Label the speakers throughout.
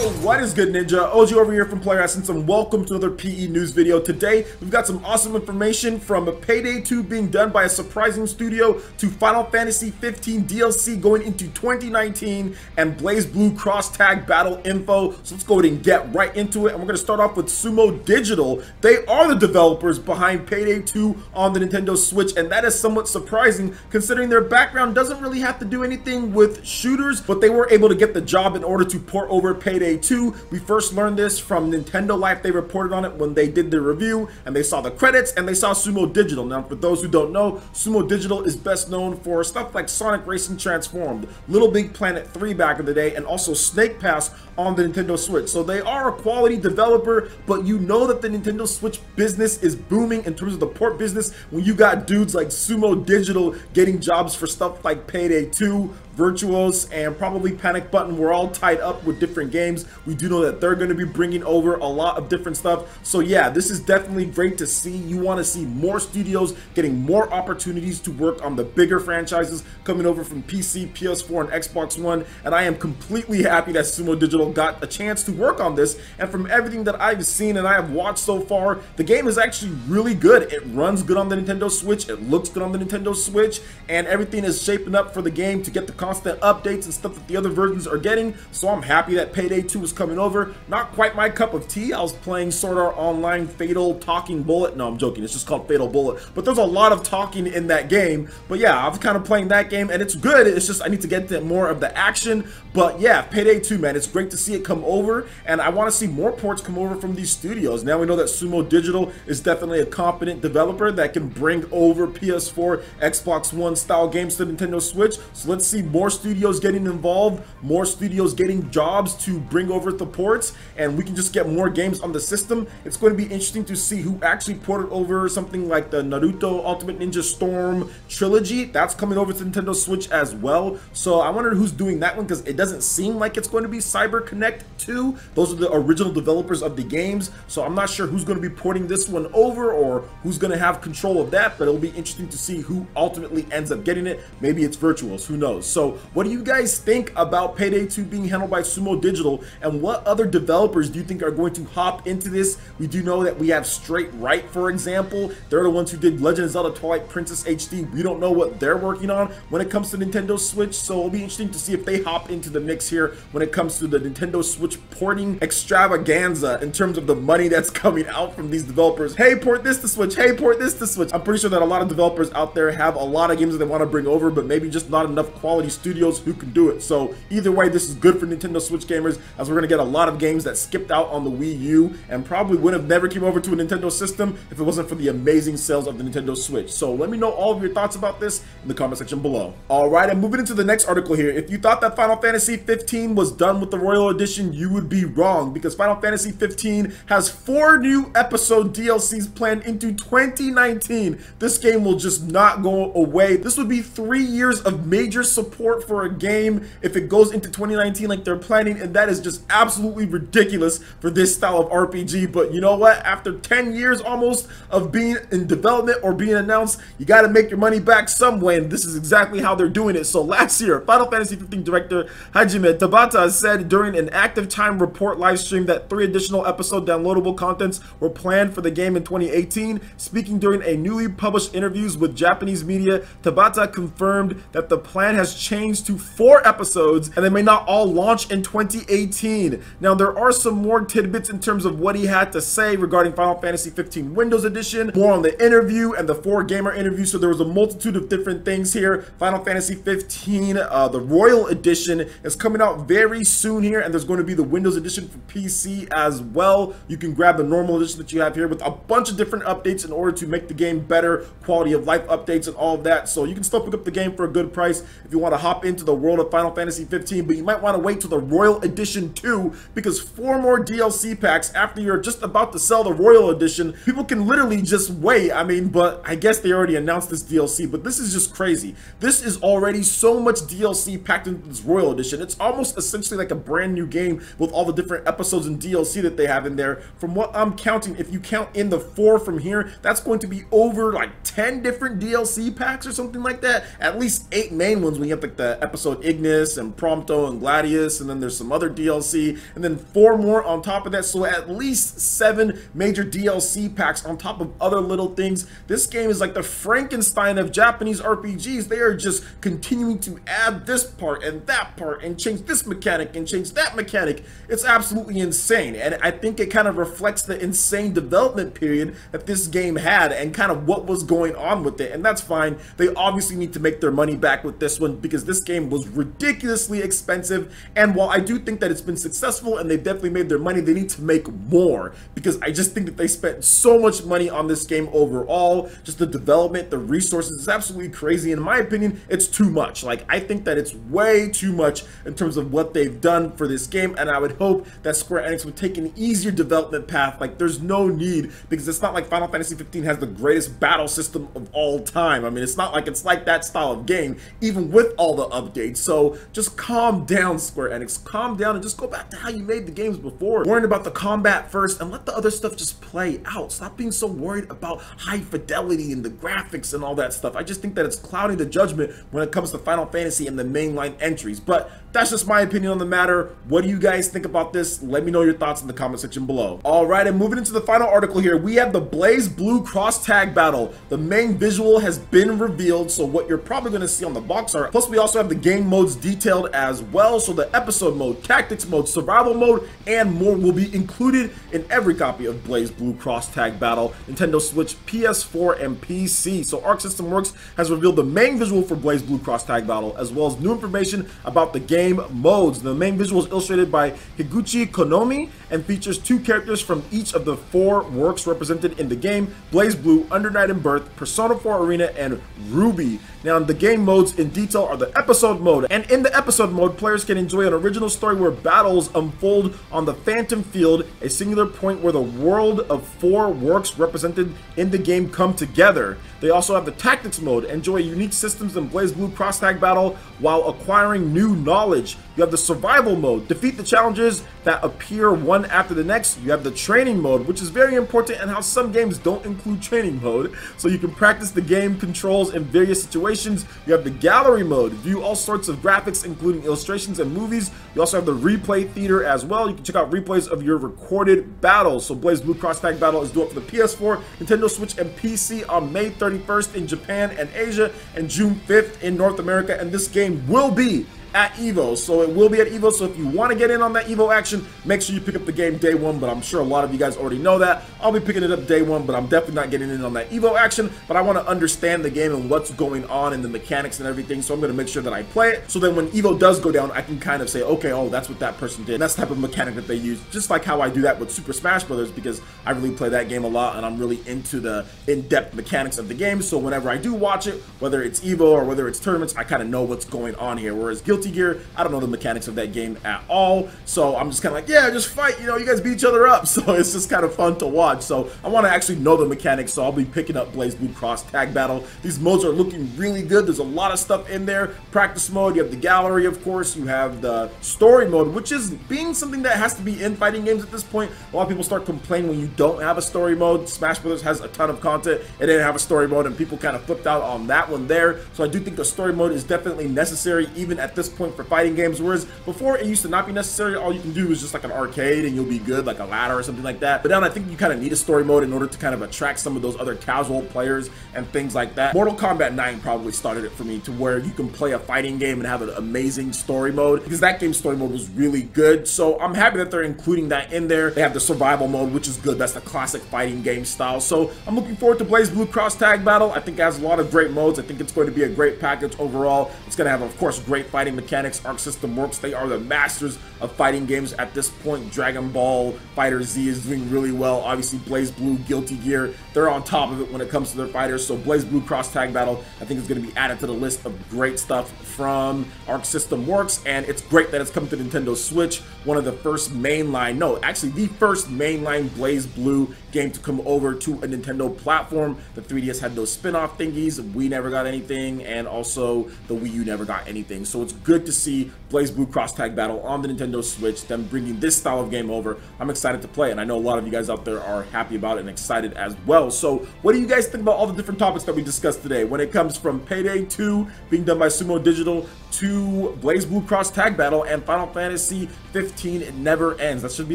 Speaker 1: What is good, Ninja? OG over here from Player Essence, and welcome to another PE news video. Today, we've got some awesome information from a Payday 2 being done by a surprising studio to Final Fantasy 15 DLC going into 2019 and BlazBlue Cross Tag Battle info. So let's go ahead and get right into it. And we're going to start off with Sumo Digital. They are the developers behind Payday 2 on the Nintendo Switch, and that is somewhat surprising considering their background doesn't really have to do anything with shooters, but they were able to get the job in order to port over Payday 2. We first learned this from Nintendo Life. They reported on it when they did their review, and they saw the credits, and they saw Sumo Digital. Now, for those who don't know, Sumo Digital is best known for stuff like Sonic Racing Transformed, Little Big Planet 3 back in the day, and also Snake Pass on the Nintendo Switch. So they are a quality developer, but you know that the Nintendo Switch business is booming in terms of the port business when you got dudes like Sumo Digital getting jobs for stuff like Payday 2, Virtuos, and probably Panic Button. We're all tied up with different games. We do know that they're going to be bringing over a lot of different stuff. So yeah, this is definitely great to see. You want to see more studios getting more opportunities to work on the bigger franchises coming over from PC, PS4, and Xbox One. And I am completely happy that Sumo Digital got a chance to work on this. And from everything that I've seen and I have watched so far, the game is actually really good. It runs good on the Nintendo Switch. It looks good on the Nintendo Switch, and everything is shaping up for the game to get the constant updates and stuff that the other versions are getting. So I'm happy that Payday 2 is coming over. Not quite my cup of tea. I was playing Sword Art Online Fatal Talking Bullet. No, I'm joking. It's just called Fatal Bullet. But there's a lot of talking in that game. But yeah, I was kind of playing that game, and it's good. It's just I need to get to more of the action. But yeah, Payday 2, man, it's great to see it come over, and I want to see more ports come over from these studios. Now we know that Sumo Digital is definitely a competent developer that can bring over PS4, Xbox One style games to Nintendo Switch. So let's see more studios getting involved, more studios getting jobs to bring over the ports, and we can just get more games on the system. It's going to be interesting to see who actually ported over something like the Naruto Ultimate Ninja Storm trilogy. That's coming over to Nintendo Switch as well. So I wonder who's doing that one, because it doesn't seem like it's going to be CyberConnect 2. Those are the original developers of the games. So I'm not sure who's going to be porting this one over or who's going to have control of that, but it'll be interesting to see who ultimately ends up getting it. Maybe it's Virtuals, who knows. So what do you guys think about Payday 2 being handled by Sumo Digital, and what other developers do you think are going to hop into this? We do know that we have Straight Right, for example. They're the ones who did Legend of Zelda Twilight Princess HD. We don't know what they're working on when it comes to Nintendo Switch, so it'll be interesting to see if they hop into the mix here when it comes to the Nintendo Switch porting extravaganza in terms of the money that's coming out from these developers. Hey, port this to Switch. Hey, port this to Switch. I'm pretty sure that a lot of developers out there have a lot of games that they want to bring over, but maybe just not enough quality studios who can do it. So either way, this is good for Nintendo Switch gamers, as we're going to get a lot of games that skipped out on the Wii U and probably would have never came over to a Nintendo system if it wasn't for the amazing sales of the Nintendo Switch. So let me know all of your thoughts about this in the comment section below. Alright, and moving into the next article here. If you thought that Final Fantasy 15 was done with the Royal Edition, you would be wrong, because Final Fantasy 15 has 4 new episode DLCs planned into 2019. This game will just not go away. This would be 3 years of major support for a game if it goes into 2019 like they're planning, and that is just absolutely ridiculous for this style of RPG. But you know what? After 10 years almost of being in development or being announced, you got to make your money back some way, and this is exactly how they're doing it. So last year, Final Fantasy 15 director Hajime Tabata said during an Active Time Report live stream that 3 additional episode downloadable contents were planned for the game in 2018. Speaking during a newly published interviews with Japanese media, Tabata confirmed that the plan has changed to 4 episodes and they may not all launch in 2018. Now, there are some more tidbits in terms of what he had to say regarding Final Fantasy 15 Windows Edition, more on the interview and the 4 gamer interview. So there was a multitude of different things here. Final Fantasy 15, the Royal Edition is coming out very soon here, and there's going to be the Windows Edition for PC as well. You can grab the normal edition that you have here with a bunch of different updates in order to make the game better, quality of life updates and all of that. So you can still pick up the game for a good price if you want to hop into the world of Final Fantasy 15, but you might want to wait till the Royal Edition 2, because 4 more DLC packs after you're just about to sell the Royal Edition. People can literally just wait. I mean, but I guess they already announced this DLC, but this is just crazy. This is already so much DLC packed into this Royal Edition. It's almost essentially like a brand new game with all the different episodes and DLC that they have in there. From what I'm counting, if you count in the 4 from here, that's going to be over like 10 different DLC packs or something like that. At least 8 main ones when you have to like the episode Ignis and Prompto and Gladius, and then there's some other DLC, and then 4 more on top of that, so at least 7 major DLC packs on top of other little things. This game is like the Frankenstein of Japanese RPGs. They are just continuing to add this part and that part and change this mechanic and change that mechanic. It's absolutely insane, and I think it kind of reflects the insane development period that this game had and kind of what was going on with it, and that's fine. They obviously need to make their money back with this one because this game was ridiculously expensive, and while I do think that it's been successful and they've definitely made their money, they need to make more, because I just think that they spent so much money on this game overall. Just the development, the resources is absolutely crazy. In my opinion, it's too much. Like, I think that it's way too much in terms of what they've done for this game, and I would hope that Square Enix would take an easier development path. Like, there's no need, because it's not like Final Fantasy 15 has the greatest battle system of all time. I mean, it's not like it's like that style of game, even with all the updates. So just calm down, Square Enix. Calm down and just go back to how you made the games before. Worrying about the combat first and let the other stuff just play out. Stop being so worried about high fidelity and the graphics and all that stuff. I just think that it's clouding the judgment when it comes to Final Fantasy and the mainline entries. But that's just my opinion on the matter. What do you guys think about this? Let me know your thoughts in the comment section below. Alright, and moving into the final article here, we have the BlazBlue Cross Tag Battle. The main visual has been revealed, so what you're probably going to see on the box art. Plus, we also have the game modes detailed as well, so the episode mode, tactics mode, survival mode, and more will be included in every copy of BlazBlue Cross Tag Battle, Nintendo Switch, PS4, and PC. So Arc System Works has revealed the main visual for BlazBlue Cross Tag Battle, as well as new information about the game modes. The main visual is illustrated by Higuchi Konomi and features 2 characters from each of the 4 works represented in the game: BlazBlue, Under Night and Birth, Persona 4 Arena, and Ruby. Now, the game modes in detail are the episode mode, and in the episode mode, players can enjoy an original story where battles unfold on the Phantom Field, a singular point where the world of 4 works represented in the game come together. They also have the tactics mode, enjoy unique systems in BlazBlue Cross Tag Battle while acquiring new knowledge. You have the survival mode, defeat the challenges that appear one after the next. You have the training mode, which is very important, and how some games don't include training mode, so you can practice the game controls in various situations. You have the gallery mode, view all sorts of graphics including illustrations and movies. You also have the replay theater as well. You can check out replays of your recorded battles. So BlazBlue Cross Tag Battle is due up for the PS4, Nintendo Switch, and PC on May 31st in Japan and Asia, and June 5th in North America, and this game will be at EVO, so it will be at EVO. So if you want to get in on that EVO action, make sure you pick up the game day 1, but I'm sure a lot of you guys already know that. I'll be picking it up day 1, but I'm definitely not getting in on that EVO action, but I want to understand the game and what's going on and the mechanics and everything, so I'm going to make sure that I play it, so then when EVO does go down, I can kind of say, okay, oh, that's what that person did. And that's the type of mechanic that they use, just like how I do that with Super Smash Brothers, because I really play that game a lot, and I'm really into the in-depth mechanics of the game, so whenever I do watch it, whether it's EVO or whether it's tournaments, I kind of know what's going on here, whereas Guilty Gear, I don't know the mechanics of that game at all, so I'm just kind of like, yeah, just fight, you know, you guys beat each other up, so it's just kind of fun to watch. So I want to actually know the mechanics, so I'll be picking up BlazBlue Cross Tag Battle. These modes are looking really good. There's a lot of stuff in there. Practice mode, you have the gallery, of course, you have the story mode, which is being something that has to be in fighting games at this point. A lot of people start complaining when you don't have a story mode. Smash Brothers has a ton of content, it didn't have a story mode, and people kind of flipped out on that one there. So I do think the story mode is definitely necessary even at this point for fighting games, whereas before it used to not be necessary. All you can do is just like an arcade and you'll be good, like a ladder or something like that. But now I think you kind of need a story mode in order to kind of attract some of those other casual players and things like that. Mortal Kombat 9 probably started it for me, to where you can play a fighting game and have an amazing story mode, because that game's story mode was really good. So I'm happy that they're including that in there. They have the survival mode, which is good. That's the classic fighting game style. So I'm looking forward to BlazBlue Cross Tag Battle. I think it has a lot of great modes. I think it's going to be a great package overall. It's going to have, of course, great fighting mechanics. Arc System Works, they are the masters of fighting games at this point. Dragon Ball FighterZ is doing really well. Obviously, BlazBlue, Guilty Gear, they're on top of it when it comes to their fighters. So BlazBlue Cross Tag Battle, I think, is going to be added to the list of great stuff from Arc System Works, and it's great that it's coming to Nintendo Switch, one of the first mainline, no, actually the first mainline BlazBlue game to come over to a Nintendo platform. The 3DS had those spin-off thingies, we never got anything, and also the Wii U never got anything. So it's good to see BlazBlue Cross Tag Battle on the Nintendo Switch, them bringing this style of game over. I'm excited to play it, and I know a lot of you guys out there are happy about it and excited as well. So what do you guys think about all the different topics that we discussed today, when it comes from Payday 2 being done by Sumo Digital, to BlazBlue Cross Tag Battle and Final Fantasy 15 It Never Ends. That should be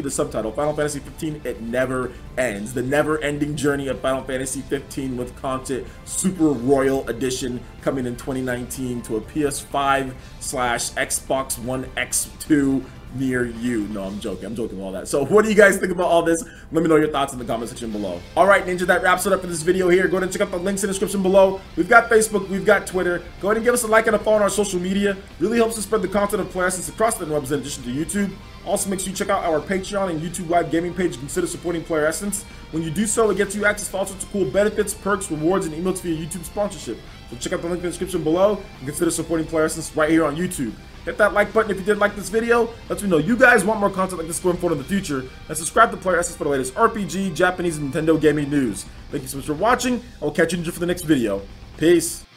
Speaker 1: the subtitle. Final Fantasy 15 It Never Ends. The never-ending journey of Final Fantasy 15 with content Super Royal Edition coming in 2019 to a PS5/Xbox One X2 near you. No, I'm joking with all that. So what do you guys think about all this? Let me know your thoughts in the comment section below. All right, Ninja, that wraps it up for this video here. Go ahead and check out the links in the description below. We've got Facebook, we've got Twitter. Go ahead and give us a like and a follow on our social media. Really helps us spread the content of Player Essence across the webs in addition to YouTube. Also, make sure you check out our Patreon and YouTube Live gaming page and consider supporting Player Essence. When you do so, it gets you access to all sorts of cool benefits, perks, rewards, and emails via YouTube sponsorship. So check out the link in the description below and consider supporting Player Essence right here on YouTube. Hit that like button if you did like this video. Let me know you guys want more content like this going forward in the future. And subscribe to Player Essence for the latest RPG, Japanese, and Nintendo gaming news. Thank you so much for watching. I will catch you for the next video. Peace.